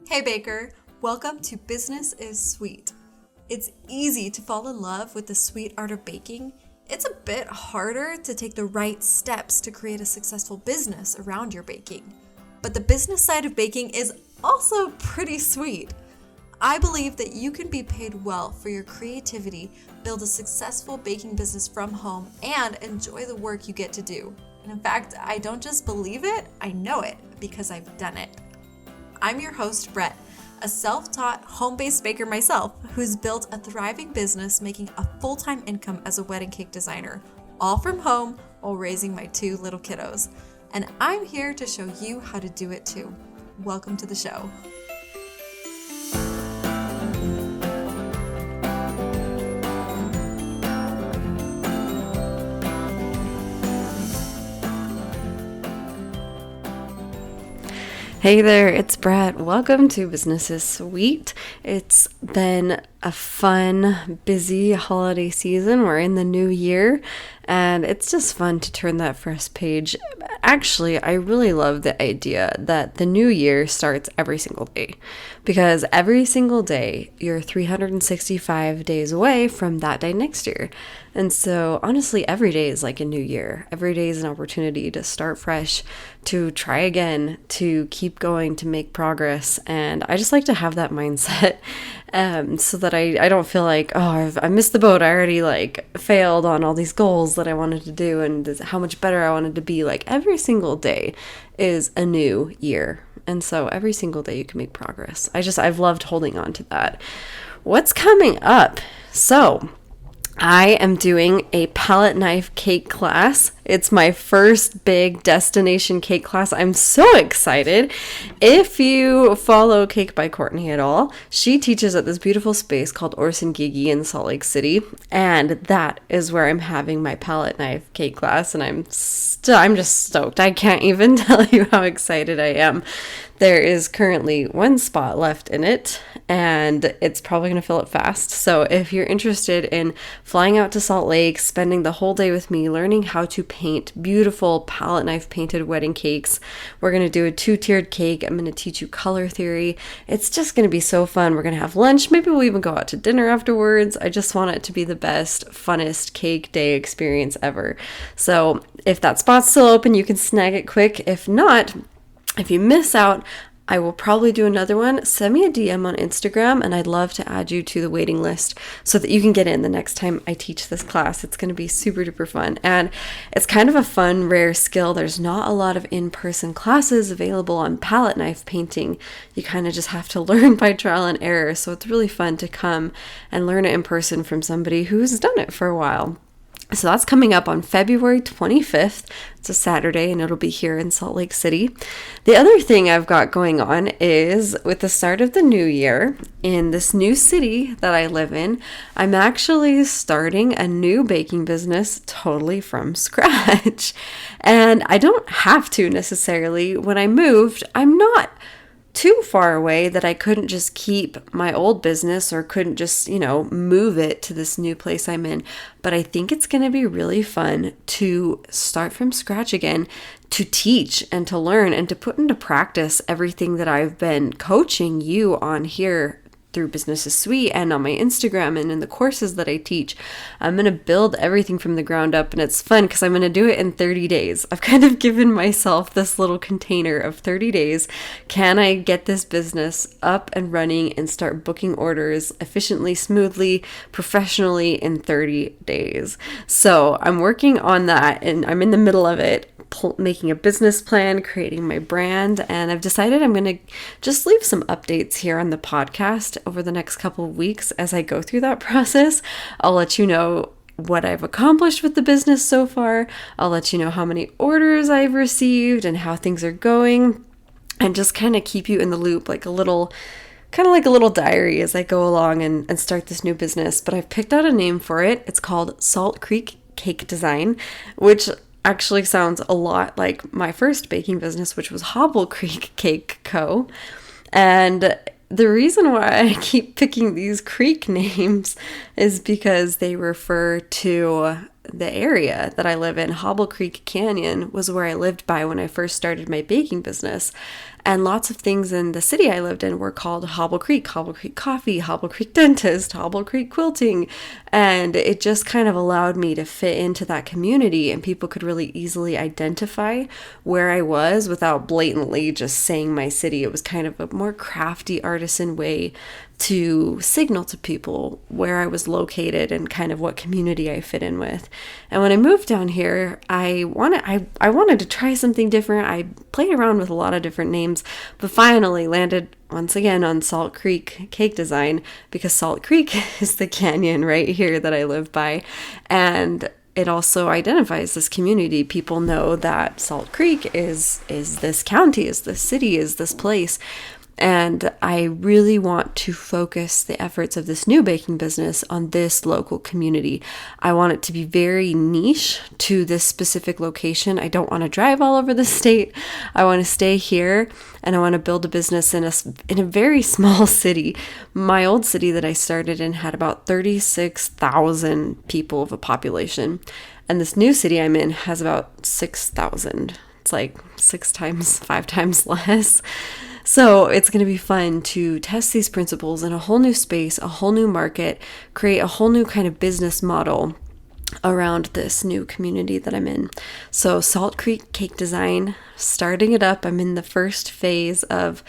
Hey baker, welcome to Business is Sweet. It's easy to fall in love with the sweet art of baking. It's a bit harder to take the right steps to create a successful business around your baking. But the business side of baking is also pretty sweet. I believe that you can be paid well for your creativity, build a successful baking business from home, and enjoy the work you get to do. And in fact, I don't just believe it, I know it because I've done it. I'm your host, Brette, a self-taught home-based baker myself who's built a thriving business making a full-time income as a wedding cake designer, all from home while raising my two little kiddos. And I'm here to show you how to do it too. Welcome to the show. Hey there, it's Brette. Welcome to Business is Sweet. It's been a fun, busy holiday season. We're in the new year, and it's just fun to turn that first page. Actually, I really love the idea that the new year starts every single day, because every single day you're 365 days away from that day next year. And so honestly, every day is like a new year. Every day is an opportunity to start fresh, to try again, to keep going, to make progress. And I just like to have that mindset so that I don't feel like, oh, I missed the boat. I already failed on all these goals that I wanted to do and how much better I wanted to be. Like every single day is a new year. And so every single day you can make progress. I've loved holding on to that. What's coming up? So I am doing a palette knife cake class. It's my first big destination cake class. I'm so excited. If you follow Cake by Courtney at all, she teaches at this beautiful space called Orson Gigi in Salt Lake City, and that is where I'm having my palette knife cake class, and I'm just stoked. I can't even tell you how excited I am. There is currently one spot left in it, and it's probably going to fill up fast. So if you're interested in flying out to Salt Lake, spending the whole day with me, learning how to paint beautiful palette knife painted wedding cakes, we're going to do a 2-tiered cake. I'm going to teach you color theory. It's just going to be so fun. We're going to have lunch. Maybe we'll even go out to dinner afterwards. I just want it to be the best, funnest cake day experience ever. So if that spot's still open, you can snag it quick. If not, if you miss out, I will probably do another one. Send me a DM on Instagram, and I'd love to add you to the waiting list so that you can get in the next time I teach this class. It's going to be super duper fun, and it's kind of a fun, rare skill. There's not a lot of in-person classes available on palette knife painting. You kind of just have to learn by trial and error, so it's really fun to come and learn it in person from somebody who's done it for a while. So that's coming up on February 25th. It's a Saturday, and it'll be here in Salt Lake City. The other thing I've got going on is with the start of the new year in this new city that I live in, I'm actually starting a new baking business totally from scratch. And I don't have to necessarily. When I moved, I'm not too far away that I couldn't just keep my old business or couldn't just, move it to this new place I'm in. But I think it's going to be really fun to start from scratch again, to teach and to learn and to put into practice everything that I've been coaching you on here through Business is Sweet and on my Instagram and in the courses that I teach. I'm going to build everything from the ground up, and it's fun because I'm going to do it in 30 days. I've kind of given myself this little container of 30 days. Can I get this business up and running and start booking orders efficiently, smoothly, professionally in 30 days? So I'm working on that, and I'm in the middle of it, making a business plan, creating my brand, and I've decided I'm going to just leave some updates here on the podcast over the next couple of weeks as I go through that process. I'll let you know what I've accomplished with the business so far. I'll let you know how many orders I've received and how things are going, and just kind of keep you in the loop, like a little diary as I go along and start this new business. But I've picked out a name for it. It's called Salt Creek Cake Design, which actually sounds a lot like my first baking business, which was Hobble Creek Cake Co. And the reason why I keep picking these creek names is because they refer to the area that I live in. Hobble Creek Canyon was where I lived by when I first started my baking business. And lots of things in the city I lived in were called Hobble Creek Coffee, Hobble Creek Dentist, Hobble Creek Quilting. And it just kind of allowed me to fit into that community, and people could really easily identify where I was without blatantly just saying my city. It was kind of a more crafty artisan way to signal to people where I was located and kind of what community I fit in with. And when I moved down here, I wanted to try something different. I played around with a lot of different names, but finally landed once again on Salt Creek Cake Design, because Salt Creek is the canyon right here that I live by. And it also identifies this community. People know that Salt Creek is this county, is this city, is this place. And I really want to focus the efforts of this new baking business on this local community. I want it to be very niche to this specific location. I don't want to drive all over the state. I want to stay here, and I want to build a business in a very small city. My old city that I started in had about 36,000 people of a population. And this new city I'm in has about 6,000. It's like 5 times less. So it's going to be fun to test these principles in a whole new space, a whole new market, create a whole new kind of business model around this new community that I'm in. So Salt Creek Cake Design, starting it up. I'm in the first phase of,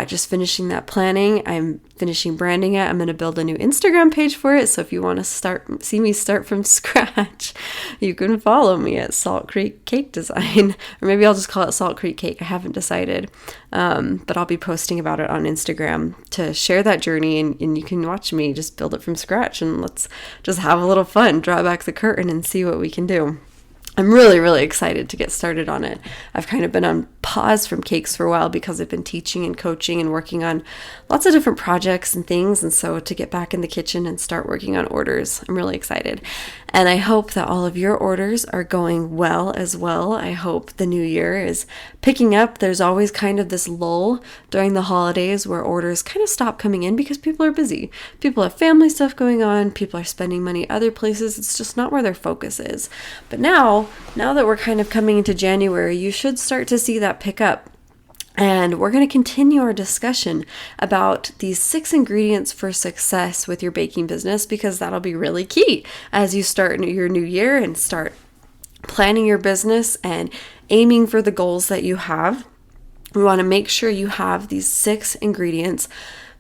just finishing that planning. I'm finishing branding it. I'm going to build a new Instagram page for it. So if you want to see me start from scratch, you can follow me at Salt Creek Cake Design, or maybe I'll just call it Salt Creek Cake. I haven't decided, but I'll be posting about it on Instagram to share that journey, and you can watch me just build it from scratch, and let's just have a little fun, draw back the curtain and see what we can do. I'm really, really excited to get started on it. I've kind of been on pause from cakes for a while because I've been teaching and coaching and working on lots of different projects and things. And so to get back in the kitchen and start working on orders, I'm really excited. And I hope that all of your orders are going well as well. I hope the new year is picking up. There's always kind of this lull during the holidays where orders kind of stop coming in because people are busy. People have family stuff going on. People are spending money other places. It's just not where their focus is. But now that we're kind of coming into January, you should start to see that pick up. And we're going to continue our discussion about these 6 ingredients for success with your baking business, because that'll be really key as you start your new year and start planning your business and aiming for the goals that you have. We want to make sure you have these 6 ingredients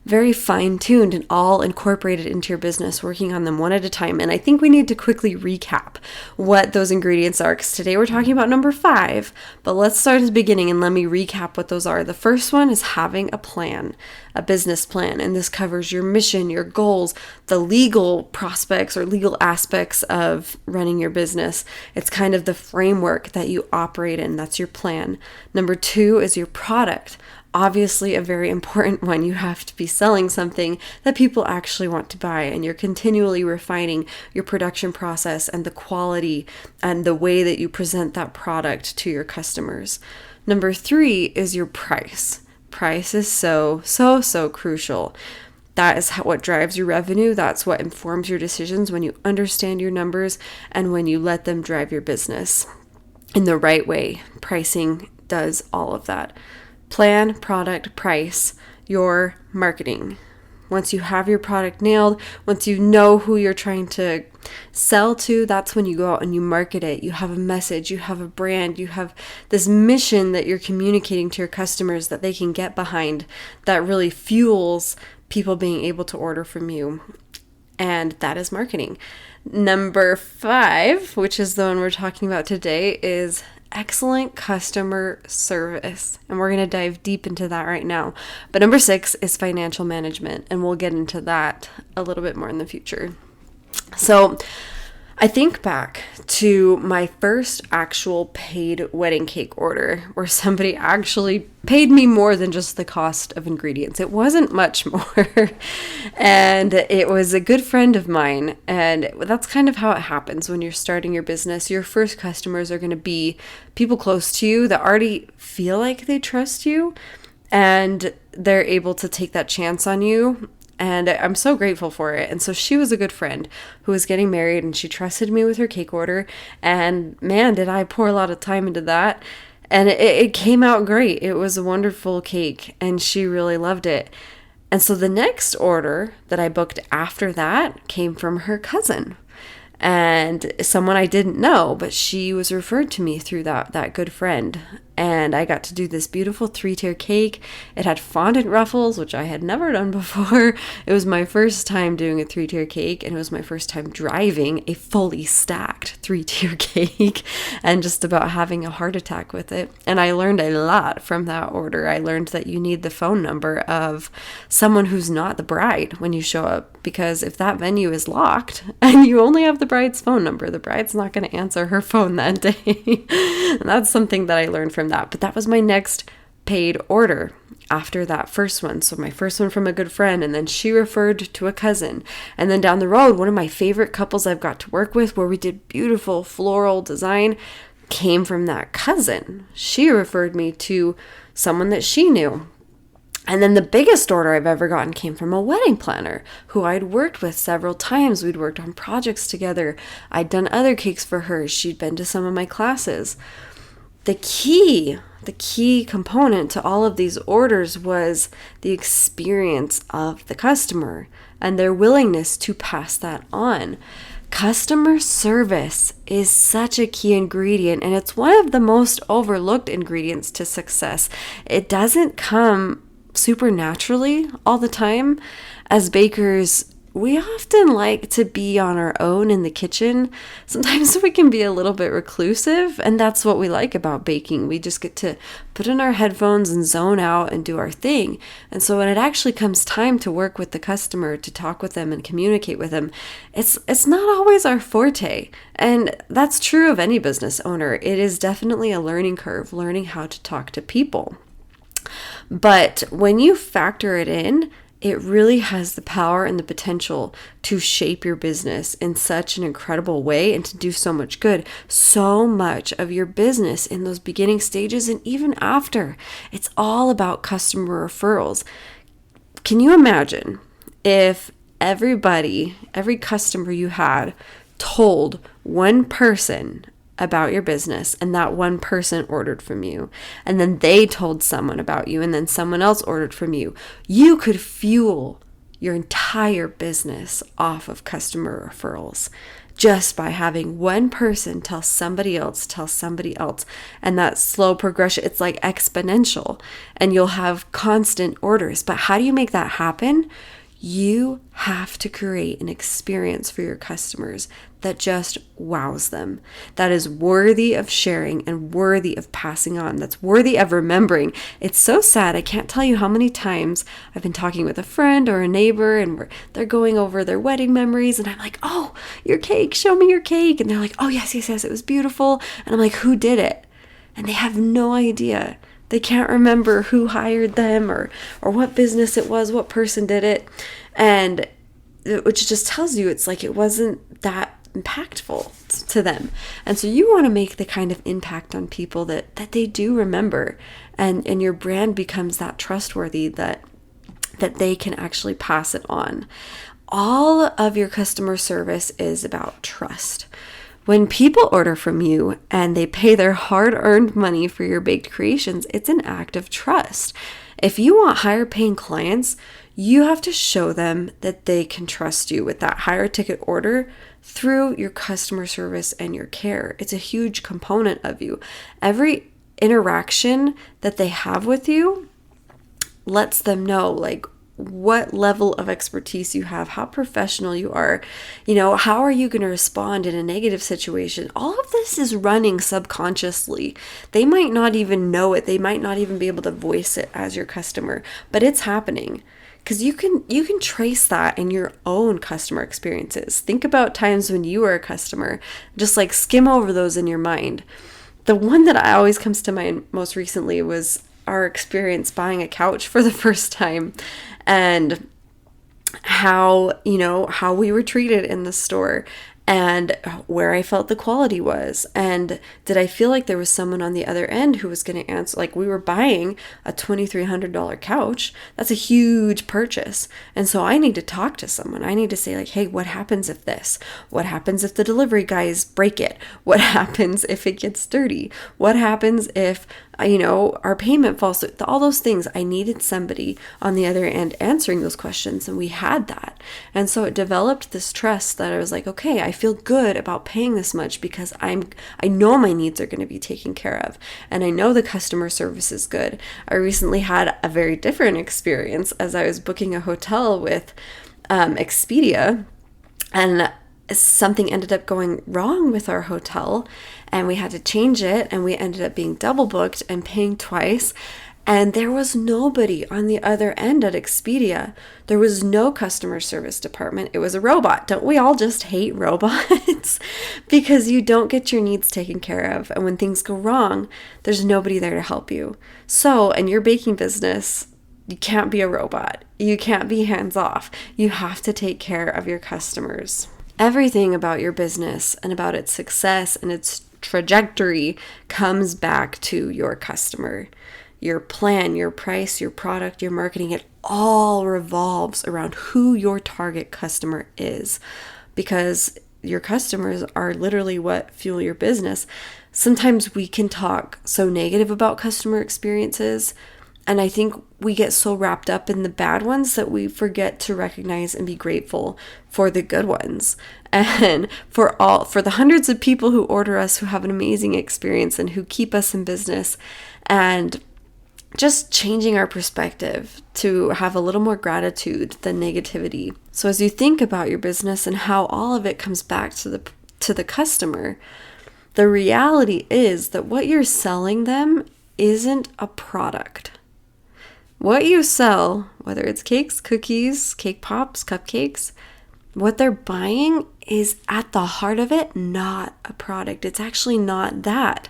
very fine-tuned and all incorporated into your business, working on them one at a time. And I think we need to quickly recap what those ingredients are, because today we're talking about number 5, but let's start at the beginning and let me recap what those are. The first one is having a plan, a business plan, and this covers your mission, your goals, the legal prospects or legal aspects of running your business. It's kind of the framework that you operate in. That's your plan. Number 2 is your product. Obviously a very important one. You have to be selling something that people actually want to buy, and you're continually refining your production process and the quality and the way that you present that product to your customers. Number 3 is your price. Price is so crucial. That is what drives your revenue. That's what informs your decisions when you understand your numbers and when you let them drive your business in the right way. Pricing does all of that. Plan, product, price, your marketing. Once you have your product nailed, once you know who you're trying to sell to, that's when you go out and you market it. You have a message, you have a brand, you have this mission that you're communicating to your customers that they can get behind, that really fuels people being able to order from you. And that is marketing. Number 5, which is the one we're talking about today, is excellent customer service. And we're going to dive deep into that right now. But number 6 is financial management. And we'll get into that a little bit more in the future. So I think back to my first actual paid wedding cake order where somebody actually paid me more than just the cost of ingredients. It wasn't much more. And it was a good friend of mine. And that's kind of how it happens when you're starting your business. Your first customers are going to be people close to you that already feel like they trust you, and they're able to take that chance on you. And I'm so grateful for it. And so she was a good friend who was getting married, and she trusted me with her cake order. And man, did I pour a lot of time into that. And it came out great. It was a wonderful cake, and she really loved it. And so the next order that I booked after that came from her cousin, and someone I didn't know, but she was referred to me through that good friend. And I got to do this beautiful 3-tier cake. It had fondant ruffles, which I had never done before. It was my first time doing a 3-tier cake, and it was my first time driving a fully stacked 3-tier cake and just about having a heart attack with it. And I learned a lot from that order. I learned that you need the phone number of someone who's not the bride when you show up, because if that venue is locked and you only have the bride's phone number, the bride's not going to answer her phone that day. And that's something that I learned from that. But that was my next paid order after that first one. So my first one from a good friend, and then she referred to a cousin. And then down the road, one of my favorite couples I've got to work with, where we did beautiful floral design, came from that cousin. She referred me to someone that she knew. And then the biggest order I've ever gotten came from a wedding planner who I'd worked with several times. We'd worked on projects together. I'd done other cakes for her. She'd been to some of my classes. The key component to all of these orders was the experience of the customer and their willingness to pass that on. Customer service is such a key ingredient, and it's one of the most overlooked ingredients to success. It doesn't come supernaturally all the time. As bakers, we often like to be on our own in the kitchen. Sometimes we can be a little bit reclusive, and that's what we like about baking. We just get to put in our headphones and zone out and do our thing. And so when it actually comes time to work with the customer, to talk with them and communicate with them, it's not always our forte. And that's true of any business owner. It is definitely a learning curve, learning how to talk to people. But when you factor it in, it really has the power and the potential to shape your business in such an incredible way and to do so much good. So much of your business in those beginning stages and even after, it's all about customer referrals. Can you imagine if every customer you had told one person about your business, and that one person ordered from you, and then they told someone about you, and then someone else ordered from you? You could fuel your entire business off of customer referrals just by having one person tell somebody else, and that slow progression, it's like exponential, and you'll have constant orders. But how do you make that happen? You have to create an experience for your customers that just wows them, that is worthy of sharing and worthy of passing on, that's worthy of remembering. It's so sad. I can't tell you how many times I've been talking with a friend or a neighbor, and they're going over their wedding memories, and I'm like, "Oh, your cake, show me your cake." And they're like, "Oh, yes, it was beautiful." And I'm like, "Who did it?" And they have no idea. They can't remember who hired them or what business it was, what person did it. And which just tells you it's like it wasn't that impactful to them. And so you want to make the kind of impact on people that they do remember. And your brand becomes that trustworthy that they can actually pass it on. All of your customer service is about trust. When people order from you and they pay their hard-earned money for your baked creations, it's an act of trust. If you want higher paying clients, you have to show them that they can trust you with that higher ticket order through your customer service and your care. It's a huge component of you. Every interaction that they have with you lets them know, like, what level of expertise you have, how professional you are, how are you going to respond in a negative situation? All of this is running subconsciously. They might not even know it. They might not even be able to voice it as your customer, but it's happening. Because you can trace that in your own customer experiences. Think about times when you were a customer, just like skim over those in your mind. The one that always comes to mind most recently was our experience buying a couch for the first time, and how we were treated in the store. and where I felt the quality was. And did I feel like there was someone on the other end who was going to answer? Like, we were buying a $2,300 couch. That's a huge purchase. And so I need to talk to someone. I need to say, like, hey, what happens if this? What happens if the delivery guys break it? What happens if it gets dirty? What happens if, our payment falls through? All those things. I needed somebody on the other end answering those questions, and we had that. And so it developed this trust that I was like, okay, I feel good about paying this much because I know my needs are going to be taken care of, and I know the customer service is good. I recently had a very different experience as I was booking a hotel with Expedia, and something ended up going wrong with our hotel, and we had to change it, and we ended up being double booked and paying twice. And there was nobody on the other end at Expedia. There was no customer service department. It was a robot. Don't we all just hate robots? Because you don't get your needs taken care of. And when things go wrong, there's nobody there to help you. So in your baking business, you can't be a robot. You can't be hands off. You have to take care of your customers. Everything about your business and about its success and its trajectory comes back to your customer. Your plan, your price, your product, your marketing, it all revolves around who your target customer is, because your customers are literally what fuel your business. Sometimes we can talk so negative about customer experiences, and I think we get so wrapped up in the bad ones that we forget to recognize and be grateful for the good ones. And for the hundreds of people who order us, who have an amazing experience and who keep us in business, and just changing our perspective to have a little more gratitude than negativity. So as you think about your business and how all of it comes back to the customer, the reality is that what you're selling them isn't a product. What you sell, whether it's cakes, cookies, cake pops, cupcakes, what they're buying is at the heart of it not a product. It's actually not that.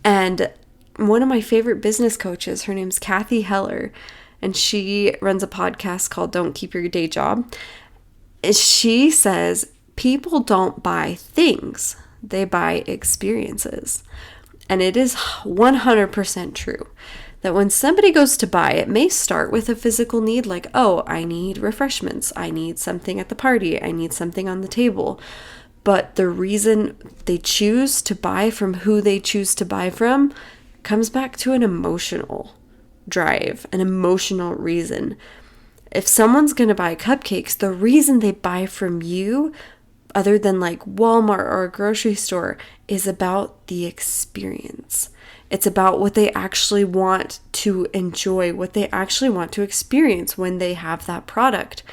And one of my favorite business coaches, her name's Kathy Heller, and she runs a podcast called Don't Keep Your Day Job. She says people don't buy things, they buy experiences. And it is 100% true that when somebody goes to buy, it may start with a physical need like, oh, I need refreshments, I need something at the party, I need something on the table. But the reason they choose to buy from who they choose to buy from comes back to an emotional drive, an emotional reason. If someone's going to buy cupcakes, the reason they buy from you, other than like Walmart or a grocery store, is about the experience. It's about what they actually want to enjoy, what they actually want to experience when they have that product.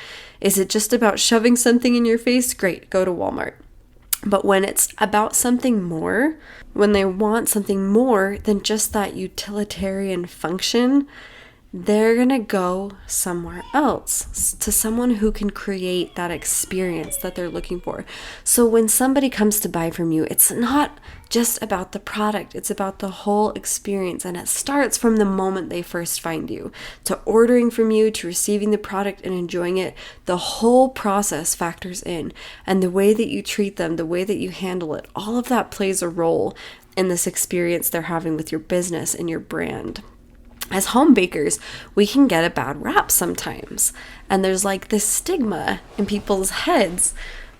Is it just about shoving something in your face? Great, go to Walmart. But when it's about something more, when they want something more than just that utilitarian function, they're going to go somewhere else, to someone who can create that experience that they're looking for. So when somebody comes to buy from you, it's not just about the product, it's about the whole experience. And it starts from the moment they first find you, to ordering from you, to receiving the product and enjoying it. The whole process factors in, and the way that you treat them, the way that you handle it, all of that plays a role in this experience they're having with your business and your brand. As home bakers, we can get a bad rap sometimes. And there's like this stigma in people's heads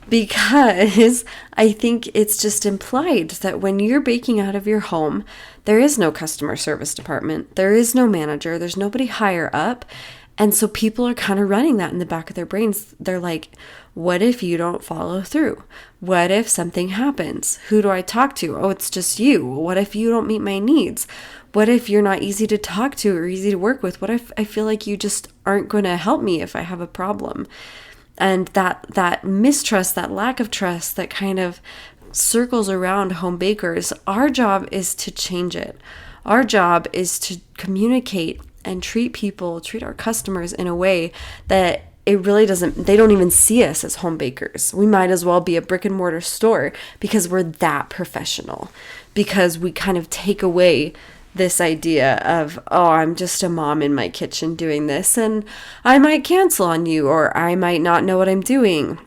because I think it's just implied that when you're baking out of your home, there is no customer service department, there is no manager, there's nobody higher up. And so people are kind of running that in the back of their brains. They're like, what if you don't follow through? What if something happens? Who do I talk to? Oh, it's just you. What if you don't meet my needs? What if you're not easy to talk to or easy to work with? What if I feel like you just aren't going to help me if I have a problem? And that mistrust, that lack of trust that kind of circles around home bakers, our job is to change it. Our job is to communicate and treat our customers in a way that it really doesn't, they don't even see us as home bakers. We might as well be a brick and mortar store because we're that professional, because we kind of take away this idea of, oh, I'm just a mom in my kitchen doing this and I might cancel on you or I might not know what I'm doing.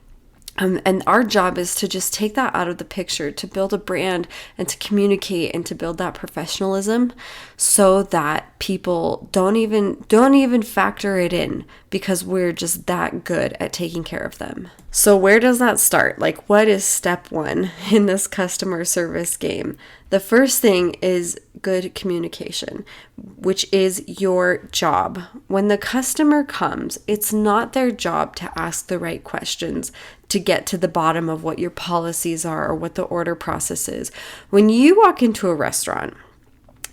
And our job is to just take that out of the picture, to build a brand and to communicate and to build that professionalism so that people don't even factor it in, because we're just that good at taking care of them. So where does that start? Like, what is step one in this customer service game? The first thing is good communication, which is your job. When the customer comes, it's not their job to ask the right questions to get to the bottom of what your policies are or what the order process is. When you walk into a restaurant,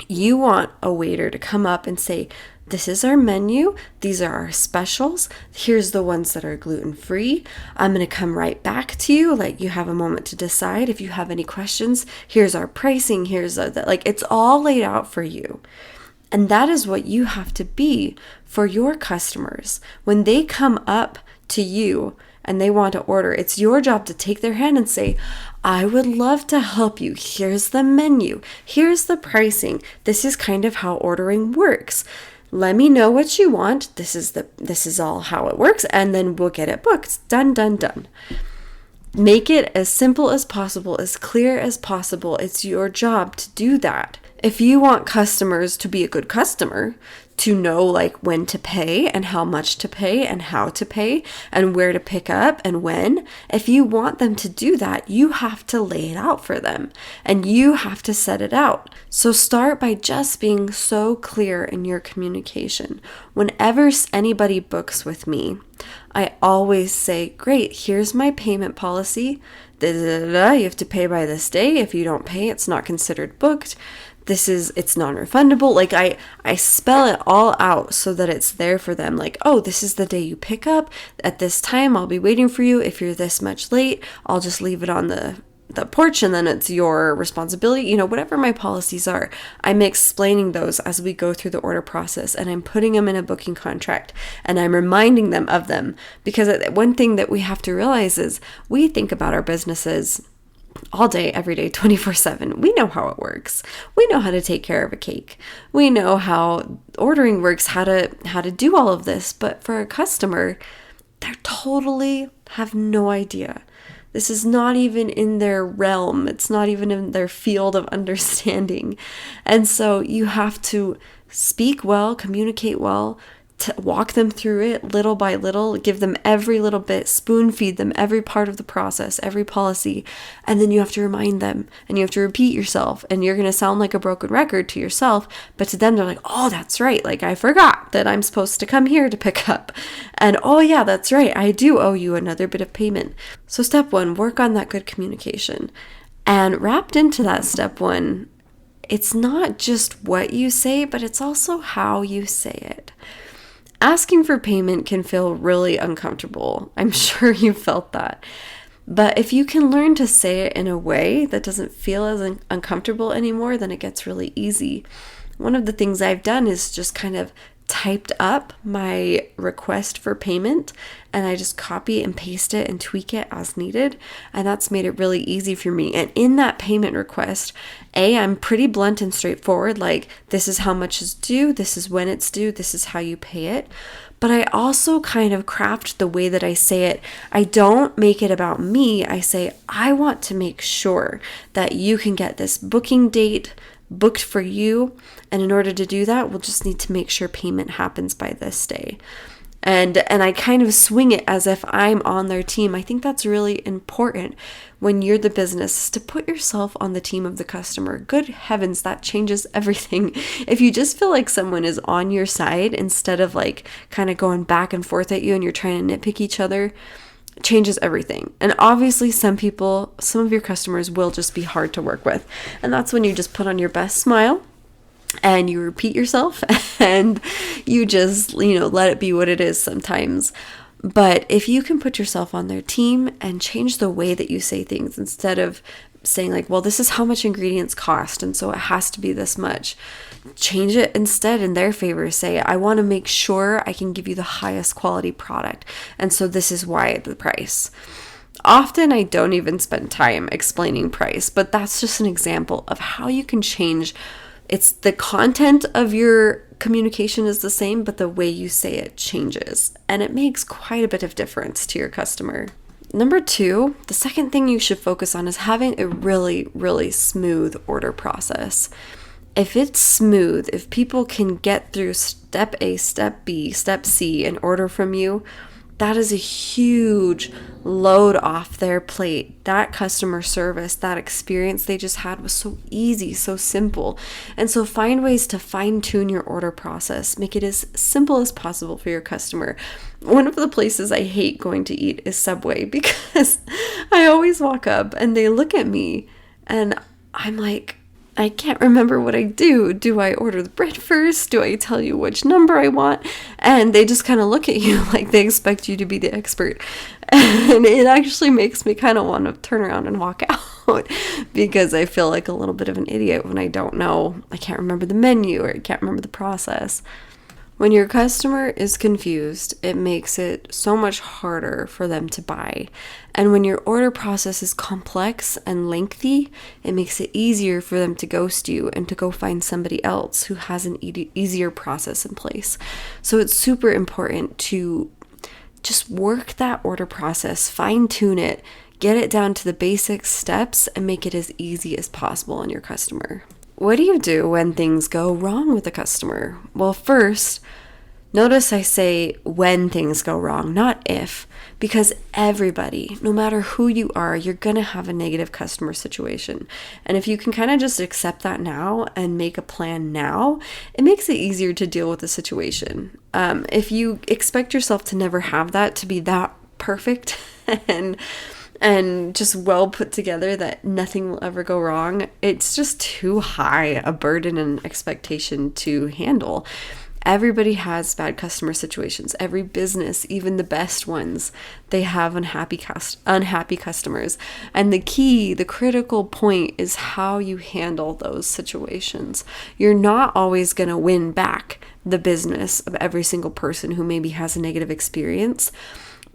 you want a waiter to come up and say, this is our menu. These are our specials. Here's the ones that are gluten-free. I'm going to come right back to you. Like, you have a moment to decide. If you have any questions, here's our pricing. Here's it's all laid out for you. And that is what you have to be for your customers. When they come up to you and they want to order, it's your job to take their hand and say, I would love to help you. Here's the menu. Here's the pricing. This is kind of how ordering works. Let me know what you want. This is all how it works, and then we'll get it booked. Done, done, done. Make it as simple as possible, as clear as possible. It's your job to do that. If you want customers to be a good customer, to know like when to pay and how much to pay and how to pay and where to pick up and when, if you want them to do that, you have to lay it out for them and you have to set it out. So start by just being so clear in your communication. Whenever anybody books with me, I always say, great, here's my payment policy. You have to pay by this day. If you don't pay, it's not considered booked. It's non-refundable. Like I spell it all out so that it's there for them. Like, oh, this is the day you pick up. At this time, I'll be waiting for you. If you're this much late, I'll just leave it on the porch and then it's your responsibility. Whatever my policies are, I'm explaining those as we go through the order process, and I'm putting them in a booking contract and I'm reminding them of them. Because one thing that we have to realize is we think about our businesses all day, every day, 24/7. We know how it works. We know how to take care of a cake. We know how ordering works, how to do all of this. But for a customer, they totally have no idea. This is not even in their realm. It's not even in their field of understanding. And so you have to speak well, communicate well, to walk them through it little by little, give them every little bit, spoon feed them every part of the process, every policy, and then you have to remind them and you have to repeat yourself, and you're going to sound like a broken record to yourself, but to them they're like, oh, that's right, like I forgot that I'm supposed to come here to pick up, and oh yeah, that's right, I do owe you another bit of payment. So step one, work on that good communication. And wrapped into that step one, it's not just what you say, but it's also how you say it. Asking for payment can feel really uncomfortable. I'm sure you felt that. But if you can learn to say it in a way that doesn't feel as uncomfortable anymore, then it gets really easy. One of the things I've done is just kind of typed up my request for payment, and I just copy and paste it and tweak it as needed, and that's made it really easy for me. And in that payment request, I'm pretty blunt and straightforward, like this is how much is due, this is when it's due, this is how you pay it. But I also kind of craft the way that I say it. I don't make it about me. I say, I want to make sure that you can get this booking date booked for you, and in order to do that, we'll just need to make sure payment happens by this day. And I kind of swing it as if I'm on their team. I think that's really important when you're the business, to put yourself on the team of the customer. Good heavens, that changes everything. If you just feel like someone is on your side instead of like kind of going back and forth at you and you're trying to nitpick each other, changes everything. And obviously some of your customers will just be hard to work with. And that's when you just put on your best smile and you repeat yourself and you just, let it be what it is sometimes. But if you can put yourself on their team and change the way that you say things, instead of saying like, well, this is how much ingredients cost, and so it has to be this much. Change it instead in their favor. Say, I want to make sure I can give you the highest quality product, and so this is why the price. Often I don't even spend time explaining price, but that's just an example of how you can change. It's the content of your communication is the same, but the way you say it changes, and it makes quite a bit of difference to your customer. Number two, the second thing you should focus on is having a really, really smooth order process. If it's smooth, if people can get through step A, step B, step C and order from you, that is a huge load off their plate. That customer service, that experience they just had was so easy, so simple. And so find ways to fine tune your order process. Make it as simple as possible for your customer. One of the places I hate going to eat is Subway because I always walk up and they look at me and I'm like, I can't remember what I do. Do I order the bread first? Do I tell you which number I want? And they just kind of look at you like they expect you to be the expert. And it actually makes me kind of want to turn around and walk out because I feel like a little bit of an idiot when I don't know. I can't remember the menu or I can't remember the process. When your customer is confused, it makes it so much harder for them to buy. And when your order process is complex and lengthy, it makes it easier for them to ghost you and to go find somebody else who has an easier process in place. So it's super important to just work that order process, fine tune it, get it down to the basic steps, and make it as easy as possible on your customer. What do you do when things go wrong with a customer? Well, first, notice I say when things go wrong, not if, because everybody, no matter who you are, you're going to have a negative customer situation. And if you can kind of just accept that now and make a plan now, it makes it easier to deal with the situation. If you expect yourself to never have that, to be that perfect and just well put together that nothing will ever go wrong, it's just too high a burden and expectation to handle. Everybody has bad customer situations. Every business, even the best ones, they have unhappy customers. And the critical point is how you handle those situations. You're not always going to win back the business of every single person who maybe has a negative experience.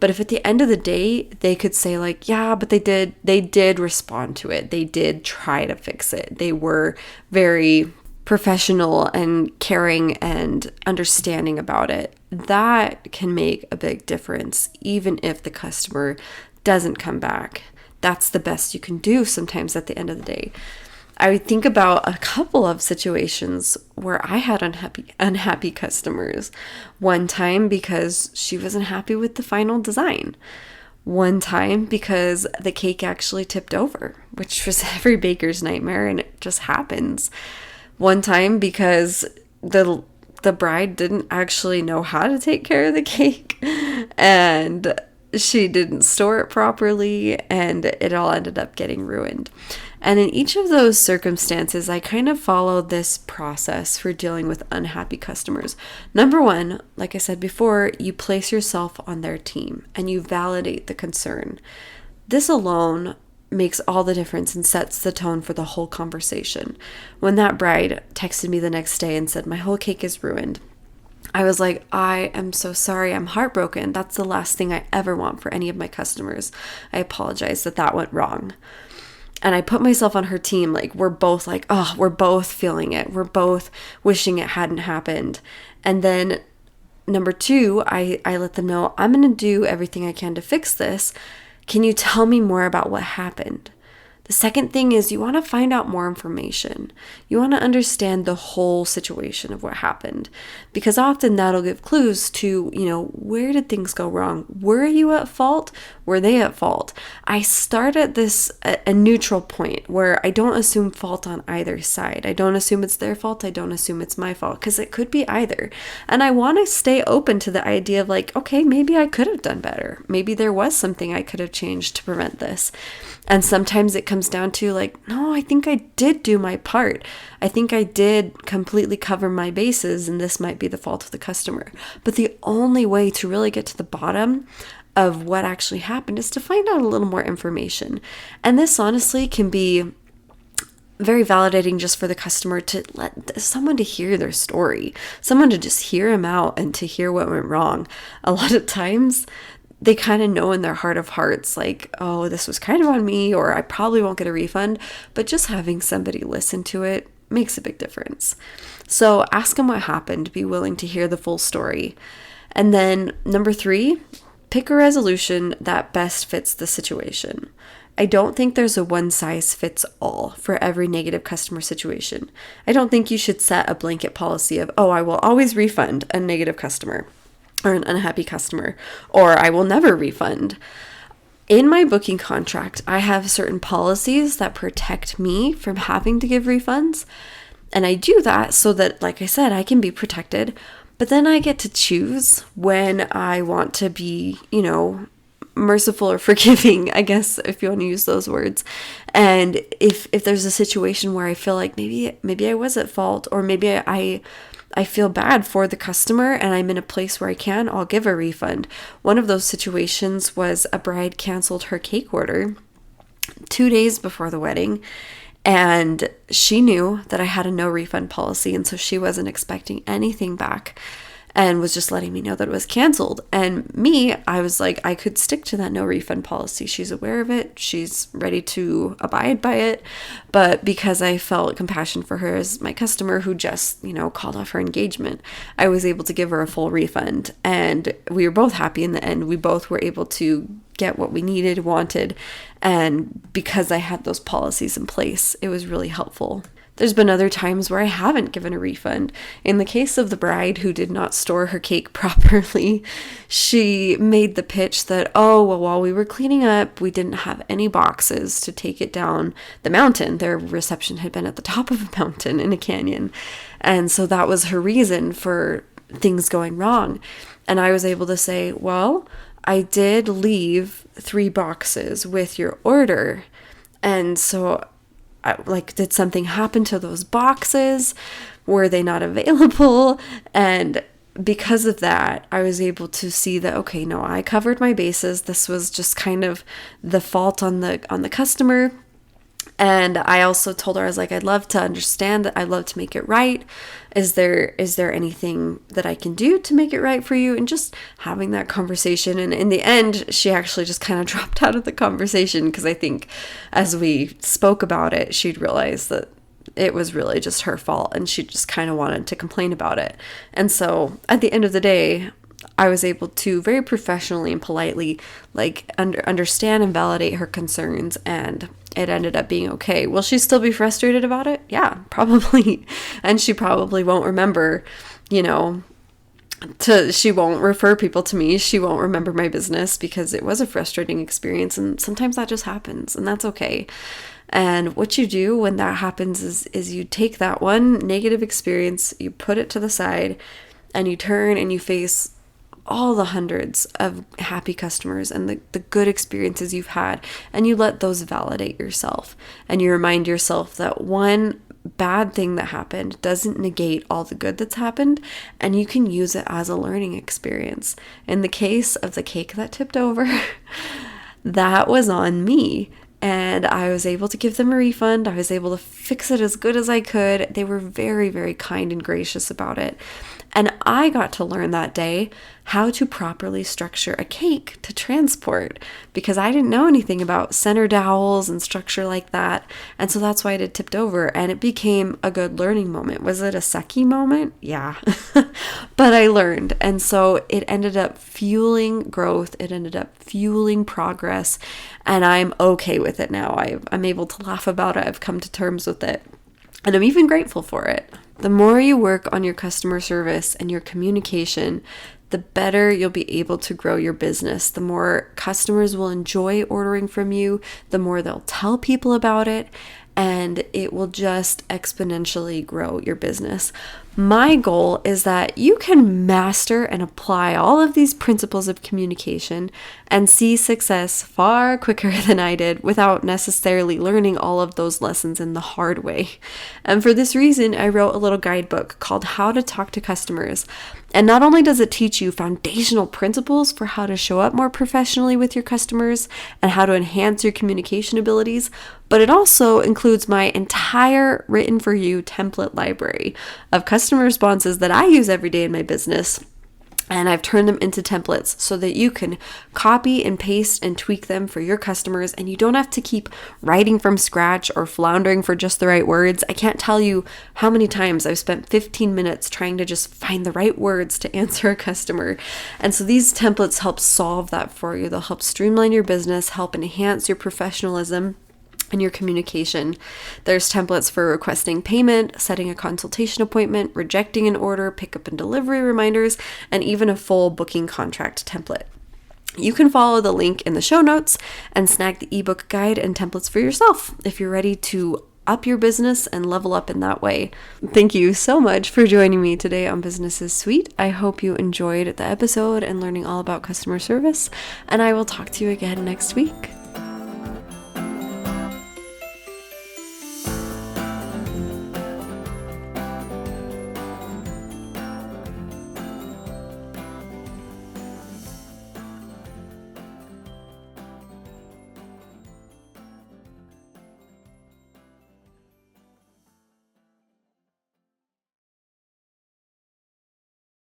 But if at the end of the day, they could say like, yeah, but they did respond to it. They did try to fix it. They were very professional and caring and understanding about it. That can make a big difference, even if the customer doesn't come back. That's the best you can do sometimes at the end of the day. I think about a couple of situations where I had unhappy customers. One time because she wasn't happy with the final design. One time because the cake actually tipped over, which was every baker's nightmare, and it just happens. One time because the bride didn't actually know how to take care of the cake, and she didn't store it properly, and it all ended up getting ruined. And in each of those circumstances, I kind of followed this process for dealing with unhappy customers. Number one, like I said before, you place yourself on their team and you validate the concern. This alone makes all the difference and sets the tone for the whole conversation. When that bride texted me the next day and said, "My whole cake is ruined," I was like, I am so sorry. I'm heartbroken. That's the last thing I ever want for any of my customers. I apologize that went wrong. And I put myself on her team. We're both feeling it. We're both wishing it hadn't happened. And then number two, I let them know, I'm going to do everything I can to fix this. Can you tell me more about what happened? The second thing is you want to find out more information. You want to understand the whole situation of what happened, because often that'll give clues to, where did things go wrong? Were you at fault? Were they at fault? I start at a neutral point where I don't assume fault on either side. I don't assume it's their fault. I don't assume it's my fault, because it could be either. And I want to stay open to the idea of okay, maybe I could have done better. Maybe there was something I could have changed to prevent this. And sometimes it comes down to no, I think I did do my part. I think I did completely cover my bases, and this might be the fault of the customer. But the only way to really get to the bottom of what actually happened is to find out a little more information. And this honestly can be very validating just for the customer to let someone to hear their story, someone to just hear them out and to hear what went wrong. A lot of times they kind of know in their heart of hearts, oh, this was kind of on me, or I probably won't get a refund. But just having somebody listen to it makes a big difference. So ask them what happened. Be willing to hear the full story. And then number three, pick a resolution that best fits the situation. I don't think there's a one size fits all for every negative customer situation. I don't think you should set a blanket policy of, oh, I will always refund a negative customer or an unhappy customer, or I will never refund. In my booking contract, I have certain policies that protect me from having to give refunds. And I do that so that, like I said, I can be protected. But then I get to choose when I want to be, merciful or forgiving, I guess, if you want to use those words. And if there's a situation where I feel like maybe I was at fault, or maybe I feel bad for the customer and I'm in a place where I'll give a refund. One of those situations was a bride canceled her cake order 2 days before the wedding, and she knew that I had a no refund policy, and so she wasn't expecting anything back and was just letting me know that it was canceled. And me, I was like, I could stick to that no refund policy. She's aware of it. She's ready to abide by it. But because I felt compassion for her as my customer who just, called off her engagement, I was able to give her a full refund. And we were both happy in the end. We both were able to get what we needed, wanted. And because I had those policies in place, it was really helpful. There's been other times where I haven't given a refund. In the case of the bride who did not store her cake properly, she made the pitch that, while we were cleaning up, we didn't have any boxes to take it down the mountain. Their reception had been at the top of a mountain in a canyon. And so that was her reason for things going wrong. And I was able to say, well, I did leave 3 boxes with your order. And so did something happen to those boxes? Were they not available? And because of that, I was able to see that, okay, no, I covered my bases. This was just kind of the fault on the customer. And I also told her, I was like, I'd love to understand that. I'd love to make it right. Is there anything that I can do to make it right for you? And just having that conversation. And in the end, she actually just kind of dropped out of the conversation, because I think as we spoke about it, she'd realized that it was really just her fault, and she just kind of wanted to complain about it. And so at the end of the day, I was able to very professionally and politely understand and validate her concerns, and it ended up being okay. Will she still be frustrated about it? Yeah, probably. And she probably won't remember, she won't refer people to me. She won't remember my business, because it was a frustrating experience, and sometimes that just happens, and that's okay. And what you do when that happens is you take that one negative experience, you put it to the side, and you turn and you face all the hundreds of happy customers and the good experiences you've had, and you let those validate yourself, and you remind yourself that one bad thing that happened doesn't negate all the good that's happened, and you can use it as a learning experience. In the case of the cake that tipped over, that was on me. And I was able to give them a refund. I was able to fix it as good as I could. They were very, very kind and gracious about it. And I got to learn that day how to properly structure a cake to transport, because I didn't know anything about center dowels and structure like that. And so that's why it tipped over, and it became a good learning moment. Was it a sucky moment? Yeah, but I learned. And so it ended up fueling growth. It ended up fueling progress, and I'm okay with it now. I'm able to laugh about it. I've come to terms with it, and I'm even grateful for it. The more you work on your customer service and your communication, the better you'll be able to grow your business. The more customers will enjoy ordering from you, the more they'll tell people about it, and it will just exponentially grow your business. My goal is that you can master and apply all of these principles of communication and see success far quicker than I did, without necessarily learning all of those lessons in the hard way. And for this reason, I wrote a little guidebook called How to Talk to Customers. And not only does it teach you foundational principles for how to show up more professionally with your customers and how to enhance your communication abilities, but it also includes my entire written for you template library of customer responses that I use every day in my business, And I've turned them into templates so that you can copy and paste and tweak them for your customers, and you don't have to keep writing from scratch or floundering for just the right words. I can't tell you how many times I've spent 15 minutes trying to just find the right words to answer a customer. And so these templates help solve that for you. They'll help streamline your business, help enhance your professionalism and your communication. There's templates for requesting payment, setting a consultation appointment, rejecting an order, pickup and delivery reminders, and even a full booking contract template. You can follow the link in the show notes and snag the ebook guide and templates for yourself if you're ready to up your business and level up in that way. Thank you so much for joining me today on Businesses Suite. I hope you enjoyed the episode and learning all about customer service, and I will talk to you again next week.